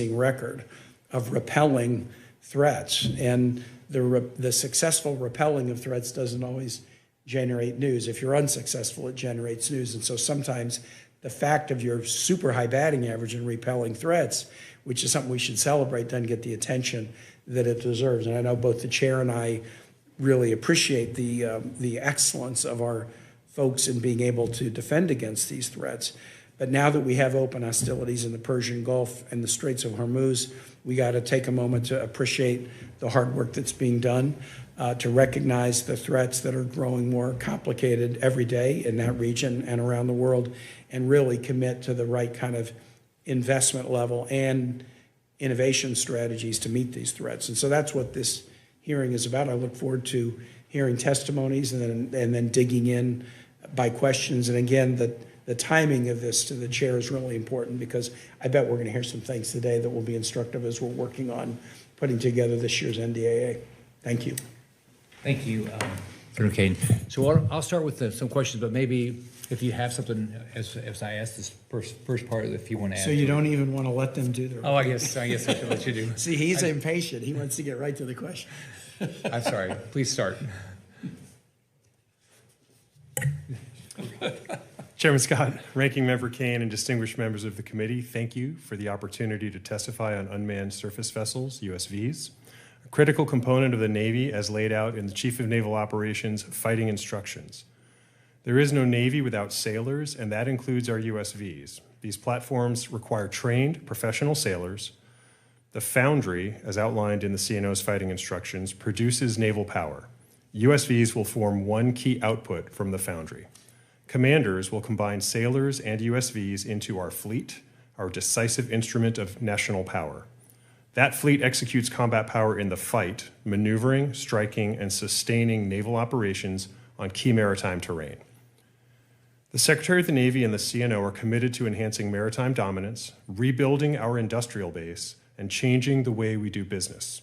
record of repelling threats. And the successful repelling of threats doesn't always generate news. If you're unsuccessful, it generates news. And so sometimes the fact of your super high batting average in repelling threats, which is something we should celebrate, doesn't get the attention that it deserves. And I know both the chair and I really appreciate the excellence of our folks in being able to defend against these threats. But now that we have open hostilities in the Persian Gulf and the Straits of Hormuz, we got to take a moment to appreciate the hard work that's being done, to recognize the threats that are growing more complicated every day in that region and around the world, and really commit to the right kind of investment level and innovation strategies to meet these threats. And so that's what this hearing is about. I look forward to hearing testimonies and then digging in by questions. And again, the timing of this to the chair is really important, because I bet we're going to hear some things today that will be instructive as we're working on putting together this year's NDAA. Thank you. Thank you, Senator Kane. So I'll start with some questions, but maybe if you have something, as I asked this first part, if you want to add. So you don't even want to let them do their. Oh, I guess I should let you do. See, he's impatient. He wants to get right to the question. I'm sorry. Please start. Chairman Scott, Ranking Member Kane, and distinguished members of the committee, thank you for the opportunity to testify on unmanned surface vessels, USVs, a critical component of the Navy as laid out in the Chief of Naval Operations Fighting Instructions. There is no Navy without sailors, and that includes our USVs. These platforms require trained professional sailors. The Foundry, as outlined in the CNO's Fighting Instructions, produces naval power. USVs will form one key output from the Foundry. Commanders will combine sailors and USVs into our fleet, our decisive instrument of national power. That fleet executes combat power in the fight, maneuvering, striking, and sustaining naval operations on key maritime terrain. The Secretary of the Navy and the CNO are committed to enhancing maritime dominance, rebuilding our industrial base, and changing the way we do business.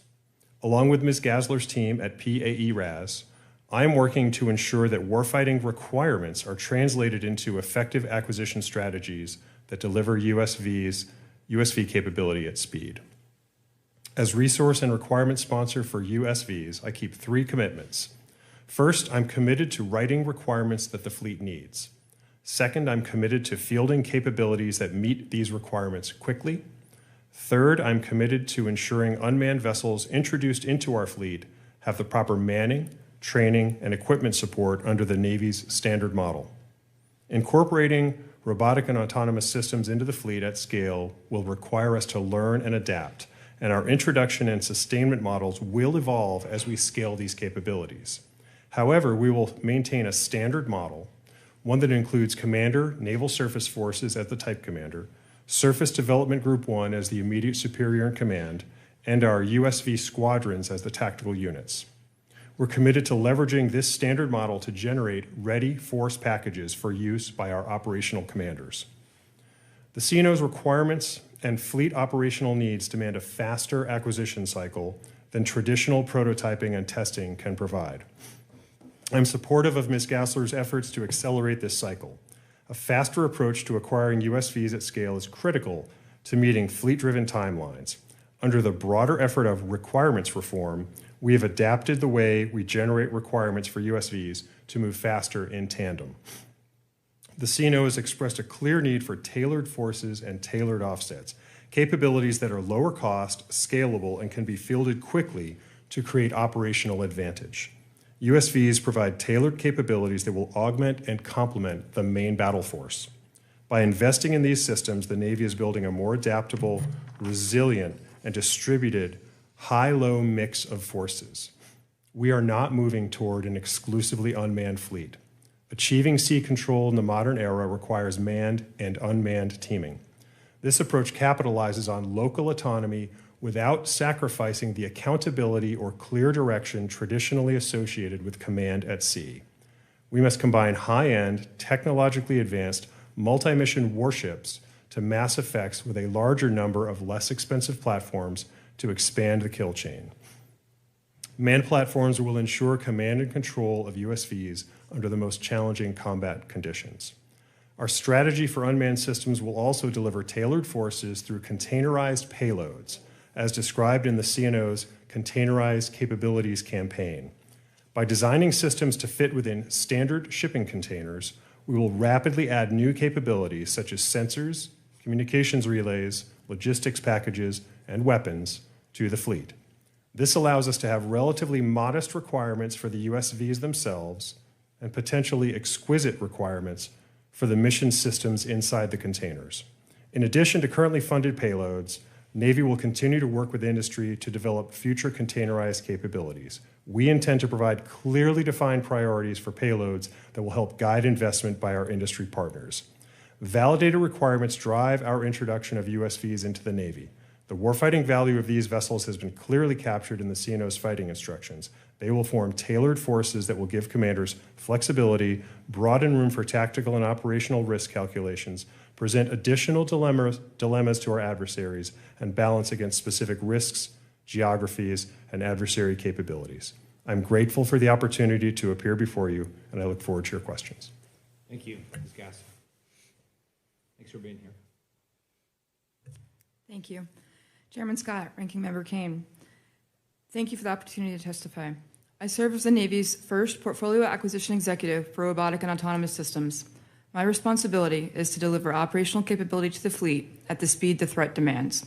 Along with Ms. Gasler's team at PAE-RAS, I am working to ensure that warfighting requirements are translated into effective acquisition strategies that deliver USV capability at speed. As resource and requirement sponsor for USVs, I keep 3 commitments. First, I'm committed to writing requirements that the fleet needs. Second, I'm committed to fielding capabilities that meet these requirements quickly. Third, I'm committed to ensuring unmanned vessels introduced into our fleet have the proper manning, training, and equipment support under the Navy's standard model. Incorporating robotic and autonomous systems into the fleet at scale will require us to learn and adapt, and our introduction and sustainment models will evolve as we scale these capabilities. However, we will maintain a standard model, one that includes Commander, Naval Surface Forces as the Type Commander, Surface Development Group 1 as the immediate superior in command, and our USV squadrons as the tactical units. We're committed to leveraging this standard model to generate ready force packages for use by our operational commanders. The CNO's requirements and fleet operational needs demand a faster acquisition cycle than traditional prototyping and testing can provide. I'm supportive of Ms. Gasler's efforts to accelerate this cycle. A faster approach to acquiring USVs at scale is critical to meeting fleet-driven timelines. Under the broader effort of requirements reform, we have adapted the way we generate requirements for USVs to move faster in tandem. The CNO has expressed a clear need for tailored forces and tailored offsets, capabilities that are lower cost, scalable, and can be fielded quickly to create operational advantage. USVs provide tailored capabilities that will augment and complement the main battle force. By investing in these systems, the Navy is building a more adaptable, resilient, and distributed high-low mix of forces. We are not moving toward an exclusively unmanned fleet. Achieving sea control in the modern era requires manned and unmanned teaming. This approach capitalizes on local autonomy without sacrificing the accountability or clear direction traditionally associated with command at sea. We must combine high-end, technologically advanced, multi-mission warships to mass effects with a larger number of less expensive platforms to expand the kill chain. Manned platforms will ensure command and control of USVs under the most challenging combat conditions. Our strategy for unmanned systems will also deliver tailored forces through containerized payloads, as described in the CNO's Containerized Capabilities campaign. By designing systems to fit within standard shipping containers, we will rapidly add new capabilities such as sensors, communications relays, logistics packages, and weapons to the fleet. This allows us to have relatively modest requirements for the USVs themselves and potentially exquisite requirements for the mission systems inside the containers. In addition to currently funded payloads, Navy will continue to work with industry to develop future containerized capabilities. We intend to provide clearly defined priorities for payloads that will help guide investment by our industry partners. Validated requirements drive our introduction of USVs into the Navy. The warfighting value of these vessels has been clearly captured in the CNO's fighting instructions. They will form tailored forces that will give commanders flexibility, broaden room for tactical and operational risk calculations, present additional dilemmas to our adversaries, and balance against specific risks, geographies, and adversary capabilities. I'm grateful for the opportunity to appear before you, and I look forward to your questions. Thank you, Ms. Gass. Thanks for being here. Thank you. Chairman Scott, Ranking Member Kane, thank you for the opportunity to testify. I serve as the Navy's first portfolio acquisition executive for robotic and autonomous systems. My responsibility is to deliver operational capability to the fleet at the speed the threat demands.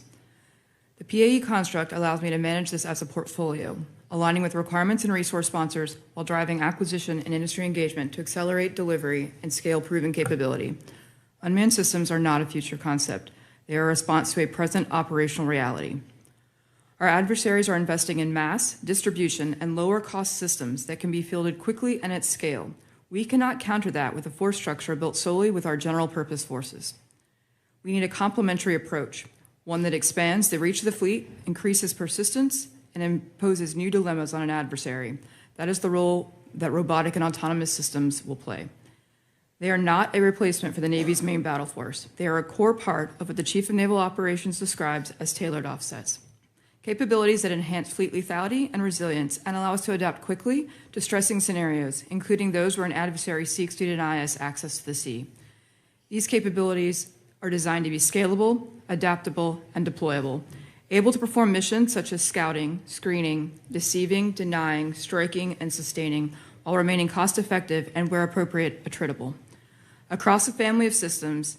The PAE construct allows me to manage this as a portfolio, aligning with requirements and resource sponsors while driving acquisition and industry engagement to accelerate delivery and scale proven capability. Unmanned systems are not a future concept. They are a response to a present operational reality. Our adversaries are investing in mass, distribution, and lower-cost systems that can be fielded quickly and at scale. We cannot counter that with a force structure built solely with our general-purpose forces. We need a complementary approach, one that expands the reach of the fleet, increases persistence, and imposes new dilemmas on an adversary. That is the role that robotic and autonomous systems will play. They are not a replacement for the Navy's main battle force. They are a core part of what the Chief of Naval Operations describes as tailored offsets. Capabilities that enhance fleet lethality and resilience and allow us to adapt quickly to stressing scenarios, including those where an adversary seeks to deny us access to the sea. These capabilities are designed to be scalable, adaptable, and deployable, able to perform missions such as scouting, screening, deceiving, denying, striking, and sustaining, while remaining cost-effective and, where appropriate, attritable. Across a family of systems,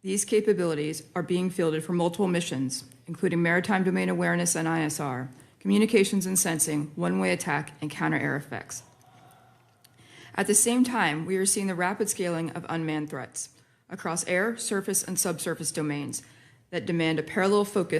these capabilities are being fielded for multiple missions, including maritime domain awareness and ISR, communications and sensing, one-way attack, and counter-air effects. At the same time, we are seeing the rapid scaling of unmanned threats across air, surface, and subsurface domains that demand a parallel focus